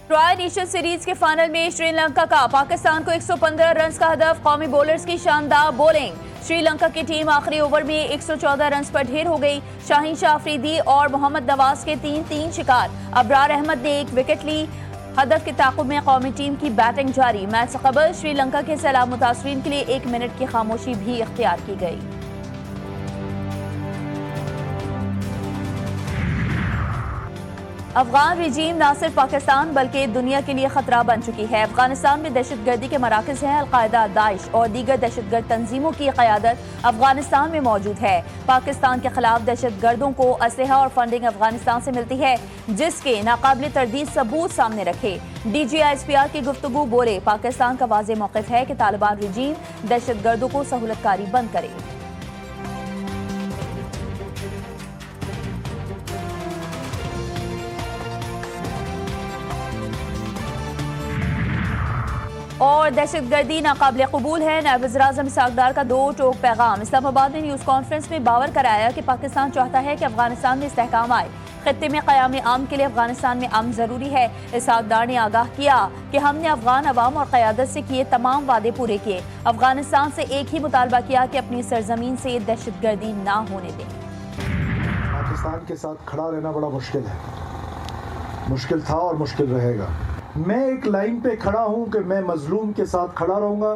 Tri nation series के final में श्रीलंका का पाकिस्तान को 115 रन का हदफ। कौमी बॉलर्स की शानदार बॉलिंग। श्रीलंका की टीम आखिरी ओवर में 114 रन पर ढेर हो गई। शाहीन शाह अफरीदी और मोहम्मद नवाज के 3-3 शिकार। अबरार अहमद ने 1 विकेट ली। हदफ के ताक़ुब में कौमी टीम की बैटिंग जारी। मैच से कबल श्रीलंका के सैलाब मुतासरीन के लिए 1 मिनट की खामोशी भी इख्तियार की गई। अफगान रिजीम न सिर्फ पाकिस्तान बल्कि दुनिया के लिए खतरा बन चुकी है। अफगानिस्तान में दहशतगर्दी के मराकज़ हैं। अलकायदा, दाइश और दीगर दहशतगर्द तंजीमों की क़यादत अफगानिस्तान में मौजूद है। पाकिस्तान के खिलाफ दहशतगर्दों को असलहा और फंडिंग अफगानिस्तान से मिलती है, जिसके नाकाबिल तरदीद सबूत सामने रखे। DGISPR की गुफ्तगू बोले, पाकिस्तान का वाज़ेह मौक़िफ़ है कि तालिबान रिजीम दहशतगर्दों को सहूलतकारी बंद करे। और दहशतगर्दी नाकाबिल कबूल है। नायब वज़ीर-ए-आज़म इसहाक़ डार का 2 टोक पैगाम। इस्लामाबाद में न्यूज़ कॉन्फ्रेंस में बावर कराया कि पाकिस्तान चाहता है कि अफगानिस्तान में इस्तेहकाम आए। खित्ते में क़याम अमन के लिए अफगानिस्तान में अमन ज़रूरी है। इसहाक़ डार ने आगाह किया कि हमने अफगान अवाम और क़यादत से किए तमाम वादे पूरे किए। अफगानिस्तान से एक ही मुतालबा किया कि अपनी सरजमीन से दहशतगर्दी ना होने दें। पाकिस्तान के साथ खड़ा रहना बड़ा मुश्किल है, मुश्किल था और मुश्किल रहेगा। मैं एक लाइन पे खड़ा हूं कि मैं मजलूम के साथ खड़ा रहूंगा।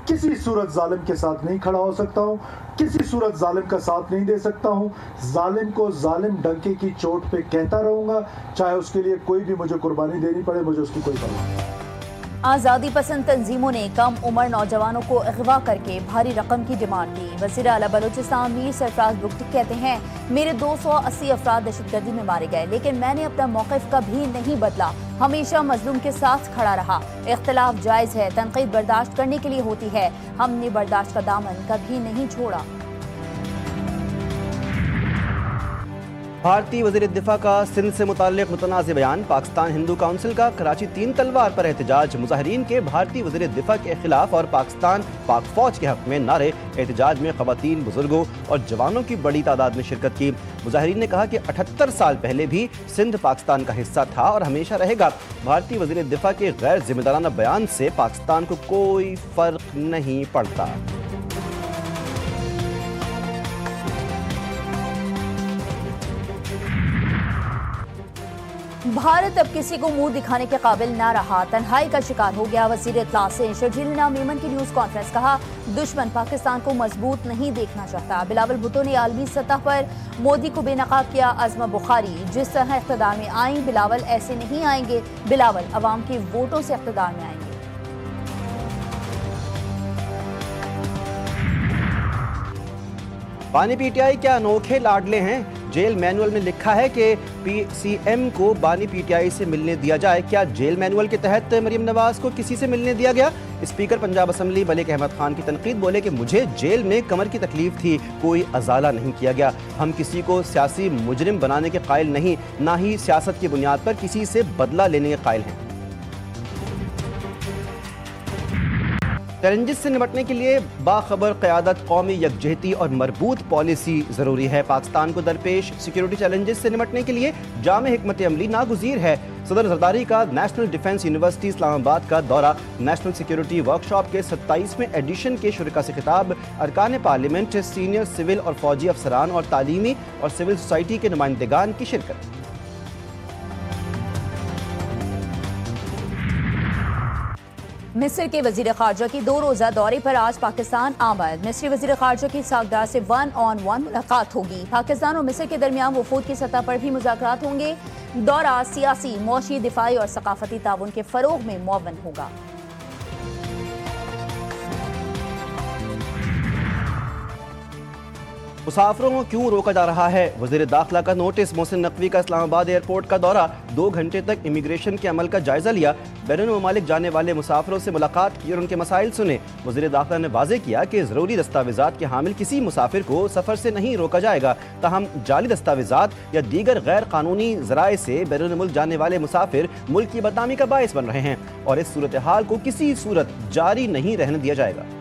किसी सूरत जालिम के साथ नहीं खड़ा हो सकता हूं, किसी सूरत जालिम का साथ नहीं दे सकता हूं। जालिम को जालिम डंके की चोट पे कहता रहूंगा, चाहे उसके लिए कोई भी मुझे कुर्बानी देनी पड़े, मुझे उसकी कोई परवाह नहीं। आज़ादी पसंद तंजीमों ने कम उम्र नौजवानों को अगवा करके भारी रकम की डिमांड की। वज़ीर आला बलूचिस्तान मीर सरफराज बुगटी कहते हैं, मेरे 280 अफराद दहशतगर्दी में मारे गए, लेकिन मैंने अपना मौक़िफ़ कभी नहीं बदला। हमेशा मजलूम के साथ खड़ा रहा। इख्तिलाफ जायज़ है, तनक़ीद बर्दाश्त करने के लिए होती है। हमने बर्दाश्त का दामन कभी नहीं छोड़ा। भारतीय वज़ीर दिफ़ा का सिंध से मुताल्लिक़ मुतनाज़ बयान। पाकिस्तान हिंदू काउंसिल का कराची 3 तलवार पर एहतजाज। मुज़ाहिरीन के भारतीय वज़ीर दिफ़ा के खिलाफ और पाकिस्तान पाक फ़ौज के हक़ में नारे। एहतजाज में ख़वातीन, बुज़ुर्गों और जवानों की बड़ी तादाद में शिरकत की। मुज़ाहिरीन ने कहा कि 78 साल पहले भी सिंध पाकिस्तान का हिस्सा था और हमेशा रहेगा। भारतीय वज़ीर दिफ़ा के गैर ज़िम्मेदाराना बयान से पाकिस्तान को कोई फ़र्क नहीं पड़ता। भारत अब किसी को मुंह दिखाने के काबिल ना रहा, तन्हाई का शिकार हो गया। वज़ीर इत्तला से शर्जील नाम मेमन की न्यूज़ कॉन्फ्रेंस। कहा, दुश्मन पाकिस्तान को मजबूत नहीं देखना चाहता। बिलावल भुट्टो ने आलमी सतह पर मोदी को बेनकाब किया। अज़मा बुखारी, जिस तरह इक़्तिदार में आई, बिलावल ऐसे नहीं आएंगे। बिलावल अवाम के वोटों से इक़्तिदार में आएंगे। बानी PTI क्या अनोखे लाडले हैं। जेल मैनुअल में लिखा है कि PCM को बानी PTI से मिलने दिया जाए। क्या जेल मैनुअल के तहत मरीम नवाज को किसी से मिलने दिया गया? स्पीकर पंजाब असम्बली मलिक अहमद खान की तनकीद। बोले कि मुझे जेल में कमर की तकलीफ थी, कोई अजाला नहीं किया गया। हम किसी को सियासी मुजरिम बनाने के कायल नहीं, ना ही सियासत की बुनियाद पर किसी से बदला लेने के कायल हैं। चैलेंजेस से निपटने के लिए बाखबर क़यादत, कौमी यकजहती और मरबूत पॉलिसी ज़रूरी है। पाकिस्तान को दरपेश सिक्योरिटी चैलेंजेस से निपटने के लिए जामे हिकमत अमली नागुज़ीर है। सदर जरदारी का नेशनल डिफेंस यूनिवर्सिटी इस्लामाबाद का दौरा। नेशनल सिक्योरिटी वर्कशॉप के 27वें एडिशन के शुरका से खिताब। अरकान पार्लियामेंट, सीनियर सिविल और फौजी अफसरान और तालीमी और सिविल सोसाइटी के नुमाइंदगान की शिरकत। मिस्र के वज़ीर ख़ारजा की 2 रोज़ा दौरे पर आज पाकिस्तान आमद। मिस्री वज़ीर ख़ारजा की इसहाक़ डार से 1-on-1 मुलाकात होगी। पाकिस्तान और मिस्र के दरमियान वफूद की सतह पर भी मुज़ाकरात होंगे। दौरा सियासी, मौशी, दिफाई और सकाफती ताउन के फ़रोग़ में मुअव्वन होगा। मुसाफिरों को क्यों रोका जा रहा है? वज़ीर दाखिला का नोटिस। मोहसिन नकवी का इस्लामाबाद एयरपोर्ट का दौरा। 2 घंटे तक इमिग्रेशन के अमल का जायजा लिया। बैरून ममालिक जाने वाले मुसाफिरों से मुलाकात की और उनके मसाइल सुने। वज़ीर दाखिला ने वाज़ेह किया कि ज़रूरी दस्तावेज़ात के हामिल किसी मुसाफिर को सफ़र से नहीं रोका जाएगा। ताहम जाली दस्तावेज़ात या दीगर गैर कानूनी ज़राए से बैरून मुल्क जाने वाले मुसाफिर मुल्क की बदनामी का बायस बन रहे हैं और इस सूरत हाल को किसी सूरत जारी नहीं रहने दिया जाएगा।